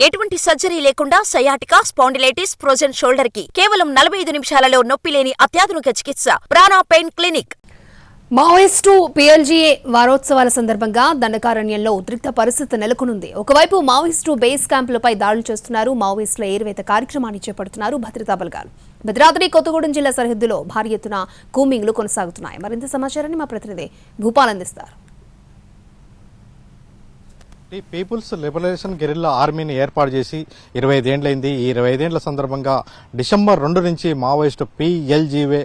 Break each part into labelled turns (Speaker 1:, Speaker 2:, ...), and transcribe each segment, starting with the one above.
Speaker 1: ఎటువంటి సర్జరీ లేకుండా sciatica, spondylitis, frozen shoulder కి కేవలం 45 నిమిషాలలో నొప్పి లేని అత్యాధునిక చికిత్స ప్రాణ పెయిన్ క్లినిక్.
Speaker 2: మావోయిస్టు పీఎల్జీఏ వారోత్సవాల సందర్భంగా దండకారణ్యంలో ఉద్రిక్త పరిస్థితి నెలకొనుంది. ఒకవైపు మావోయిస్టు బేస్ క్యాంపులపై దాడులు చేస్తున్నారు. మావోయిస్టుల ఏరువేత కార్యక్రమాన్ని చేపడుతున్నారు భద్రతా బలగాలు. భద్రాద్రి కొత్తగూడెం జిల్లా సరిహద్దులో భారీ ఎత్తున కూంబింగ్లు కొనసాగుతున్నాయి. మరింత సమాచారాన్ని మా ప్రతినిధి భూపాల్ అందిస్తారు.
Speaker 3: పీపుల్స్ లిబరేషన్ గెరిల్లా ఆర్మీని ఏర్పాటు చేసి 25 ఏళ్లైంది. ఈ 25 ఏళ్ల సందర్భంగా డిసెంబర్ 2 నుంచి మావోయిస్టు పీఎల్జీఏ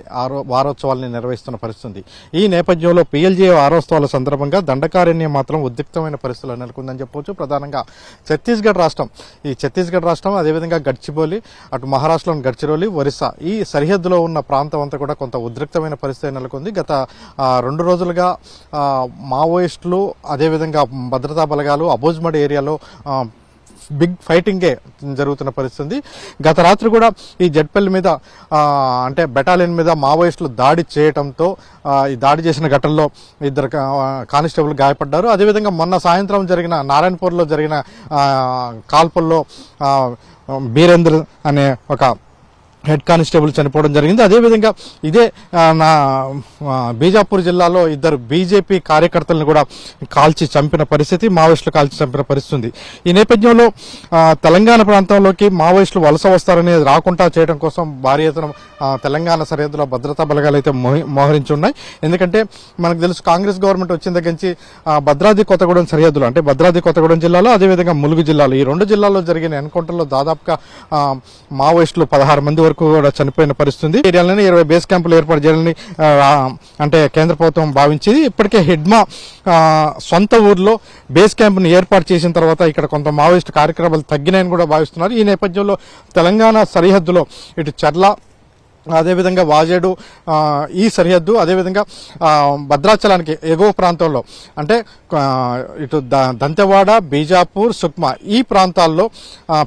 Speaker 3: వారోత్సవాలను నిర్వహిస్తున్న పరిస్థితి. ఈ నేపథ్యంలో పీఎల్జీఏ వారోత్సవాల సందర్భంగా దండకారణ్యం మాత్రం ఉద్రిక్తమైన పరిస్థితులు నెలకొందని చెప్పవచ్చు. ప్రధానంగా ఛత్తీస్గఢ్ రాష్ట్రం అదేవిధంగా గడ్చిబౌలి, అటు మహారాష్ట్రలోని గడ్చిరోలి, ఒరిస్సా ఈ సరిహద్దులో ఉన్న ప్రాంతం అంతా కూడా కొంత ఉద్రిక్తమైన పరిస్థితి నెలకొంది. గత 2 రోజులుగా మావోయిస్టులు అదేవిధంగా భద్రతా బలగాలు అబోజ్మడ్ ఏరియాలో బిగ్ ఫైటింగే జరుగుతున్న పరిస్థితి. గత రాత్రి కూడా ఈ జడ్పల్లి మీద అంటే బెటాలియన్ మీద మావోయిస్టులు దాడి చేయడంతో ఈ దాడి చేసిన ఘటనలో 2 కానిస్టేబుల్ గాయపడ్డారు. అదేవిధంగా మొన్న సాయంత్రం జరిగిన నారాయణపూర్లో జరిగిన కాల్పుల్లో బీరేంద్ర అనే ఒక హెడ్ కానిస్టేబుల్ చనిపోవడం జరిగింది. అదేవిధంగా ఇదే బీజాపూర్ జిల్లాలో 2 బీజేపీ కార్యకర్తలను కూడా కాల్చి చంపిన పరిస్థితి, మావోయిస్టులు కాల్చి చంపిన పరిస్థితి ఉంది. ఈ నేపథ్యంలో తెలంగాణ ప్రాంతంలోకి మావోయిస్టులు వలస వస్తారని రాకుండా చేయడం కోసం భారీ ఎత్తున తెలంగాణ సరిహద్దులో భద్రతా బలగాలు అయితే మోహరించి ఉన్నాయి. ఎందుకంటే మనకు తెలుసు కాంగ్రెస్ గవర్నమెంట్ వచ్చిన దగ్గర నుంచి భద్రాద్రి కొత్తగూడెం సరిహద్దులు అంటే భద్రాద్రి కొత్తగూడెం జిల్లాలో అదేవిధంగా ములుగు జిల్లాలో ఈ 2 జిల్లాల్లో జరిగిన ఎన్కౌంటర్లో దాదాపుగా మావోయిస్టులు 16 మంది వరకు కూడా చనిపోయిన పరిస్థితి. ఏరియాలని 20 బేస్ క్యాంపులు ఏర్పాటు చేయాలని అంటే కేంద్ర ప్రభుత్వం భావించింది. ఇప్పటికే హిడ్మా సొంత ఊర్లో బేస్ క్యాంపును ఏర్పాటు చేసిన తర్వాత ఇక్కడ కొంత మావోయిస్టు కార్యక్రమాలు తగ్గినాయని కూడా భావిస్తున్నారు. ఈ నేపథ్యంలో తెలంగాణ సరిహద్దులో ఇటు చర్ల అదేవిధంగా వాజేడు ఈ సరిహద్దు అదేవిధంగా భద్రాచలానికి ఎగువ ప్రాంతంలో అంటే ఇటు దంతెవాడ, బీజాపూర్, సుక్మా ఈ ప్రాంతాల్లో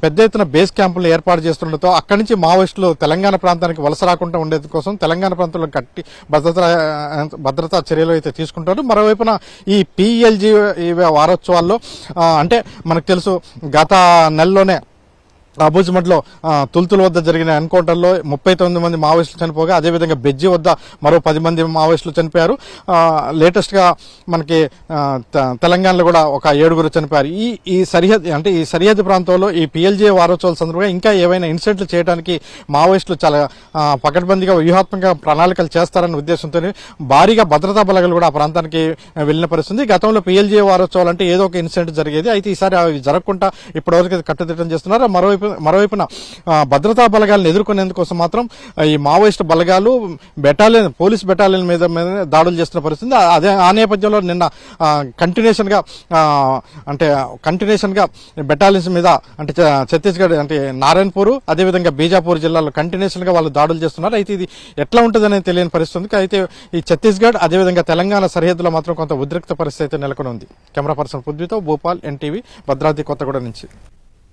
Speaker 3: పెద్ద ఎత్తున బేస్ క్యాంపులు ఏర్పాటు చేస్తుండటంతో అక్కడి నుంచి మావోయిస్టులు తెలంగాణ ప్రాంతానికి వలస రాకుండా ఉండేది కోసం తెలంగాణ ప్రాంతంలో గట్టి భద్రతా చర్యలు అయితే తీసుకుంటారు. మరోవైపున ఈ పీఎల్జీ వారోత్సవాల్లో అంటే మనకు తెలుసు గత నెలలోనే అబూజ్మడ్లో తుల్తుల వద్ద జరిగిన ఎన్కౌంటర్లో 39 మంది మావోయిస్టులు చనిపోగా అదేవిధంగా బెజ్జి వద్ద మరో 10 మంది మావోయిస్టులు చనిపోయారు. లేటెస్ట్ గా మనకి తెలంగాణలో కూడా ఒక 7 చనిపోయారు. ఈ సరిహద్దు ప్రాంతంలో ఈ పీఎల్జీ వారోత్సవాల సందర్భంగా ఇంకా ఏవైనా ఇన్సిడెంట్లు చేయడానికి మావోయిస్టులు చాలా పకడ్బందీగా వ్యూహాత్మక ప్రణాళికలు చేస్తారన్న ఉద్దేశంతో భారీగా భద్రతా బలగాలు కూడా ఆ ప్రాంతానికి వెళ్లిన పరిస్థితి. గతంలో పీఎల్జీ వారోత్సవాలు అంటే ఏదో ఒక ఇన్సిడెంట్ జరిగేది. అయితే ఈసారి అవి జరగకుండా ఇప్పటివరకు కట్టుదిట్టం చేస్తున్నారు. మరోవైపున భద్రతా బలగాలను ఎదుర్కొనేందుకోసం మాత్రం ఈ మావోయిస్టు బలగాలు పోలీస్ బెటాలియన్ మీద దాడులు చేస్తున్న పరిస్థితి. ఆ నేపథ్యంలో నిన్న కంటిన్యూషన్ గా బెటాలియన్స్ మీద అంటే ఛత్తీస్గఢ్ అంటే నారాయణపూర్ అదేవిధంగా బీజాపూర్ జిల్లాలో కంటిన్యూషన్ గా వాళ్ళు దాడులు చేస్తున్నారు. అయితే ఇది ఎట్లా ఉంటుందనేది తెలియని పరిస్థితి. అయితే ఈ ఛత్తీస్గఢ్ అదేవిధంగా తెలంగాణ సరిహద్దులో మాత్రం కొంత ఉద్రిక్త పరిస్థితి నెలకొని ఉంది. కెమెరా పర్సన్ పృథ్వీతో భూపాల్, ఎన్టీవీ, భద్రాద్రి కొత్తగూడెం నుంచి.